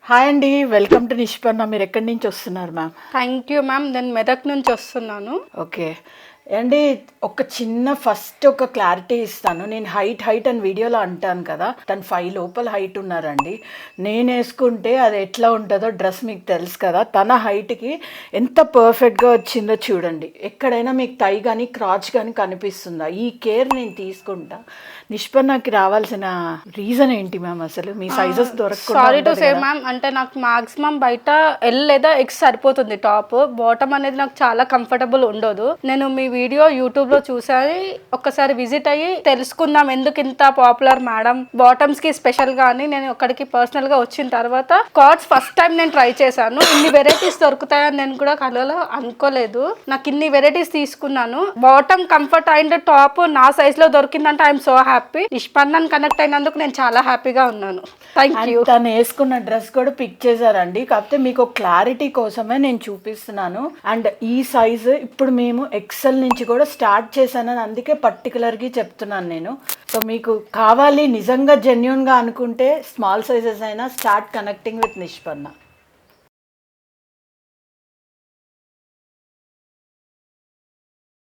Hi అండి, welcome to Nishpanna. మీరు ఎక్కడి నుంచి వస్తున్నారు మ్యామ్? థ్యాంక్ యూ మ్యామ్, నేను మెదక్ నుంచి వస్తున్నాను. ఓకే అండి, ఒక చిన్న ఫస్ట్ ఒక క్లారిటీ ఇస్తాను. నేను హైట్ అని వీడియోలో అంటాను కదా, తను 5 లోపల హైట్ ఉన్నారండి. నేను వేసుకుంటే అది ఎట్లా ఉంటుందో డ్రెస్ మీకు తెలుసు కదా. తన హైట్కి ఎంత పర్ఫెక్ట్గా వచ్చిందో చూడండి. ఎక్కడైనా మీకు టై కానీ క్రాచ్ కానీ కనిపిస్తుందా? ఈ కేర్ నేను తీసుకుంటా. నిష్పన్నకి రావాల్సిన రీజన్ ఏంటి మ్యామ్? అసలు మీ సైజెస్ దొరకకుండా సారీ టు సే మ్యామ్, అంటే నాకు మాక్సిమం బయట ఎల్ లేదా ఎక్స్ సరిపోతుంది. టాప్ బాటమ్ అనేది నాకు చాలా కంఫర్టబుల్ ఉండదు. నేను మీ వీడియో యూట్యూబ్ లో చూసాను, ఒక్కసారి విజిట్ అయ్యి తెలుసుకుందాం ఎందుకు ఇంత పాపులర్ మేడం బాటమ్స్ కి స్పెషల్ గా అని నేను అక్కడికి పర్సనల్ గా వచ్చిన తర్వాత కార్డ్స్ ఫస్ట్ టైం నేను ట్రై చేశాను. ఇన్ని వెరైటీస్ దొరుకుతాయని నేను కూడా కలలో అనుకోలేదు. నాకు ఇన్ని వెరైటీస్ తీసుకున్నాను. బాటమ్ కంఫర్ట్ అండ్ టాప్ నా సైజ్ లో దొరికిందంటే ఐఎమ్ సో హ్యాపీ. నిష్పన్నన్ కనెక్ట్ అయినందుకు నేను చాలా హ్యాపీగా ఉన్నాను. Thank you. తను వేసుకున్న డ్రెస్ కూడా పిక్ చేశారండి. కాకపోతే మీకు క్లారిటీ కోసమే నేను చూపిస్తున్నాను. అండ్ ఈ సైజు ఇప్పుడు మేము ఎక్సెల్ నుంచి కూడా స్టార్ట్ చేశానని అందుకే పర్టికులర్గా చెప్తున్నాను నేను. సో మీకు కావాలి నిజంగా జెన్యూన్గా అనుకుంటే స్మాల్ సైజెస్ అయినా స్టార్ట్ కనెక్టింగ్ విత్ నిష్పన్న.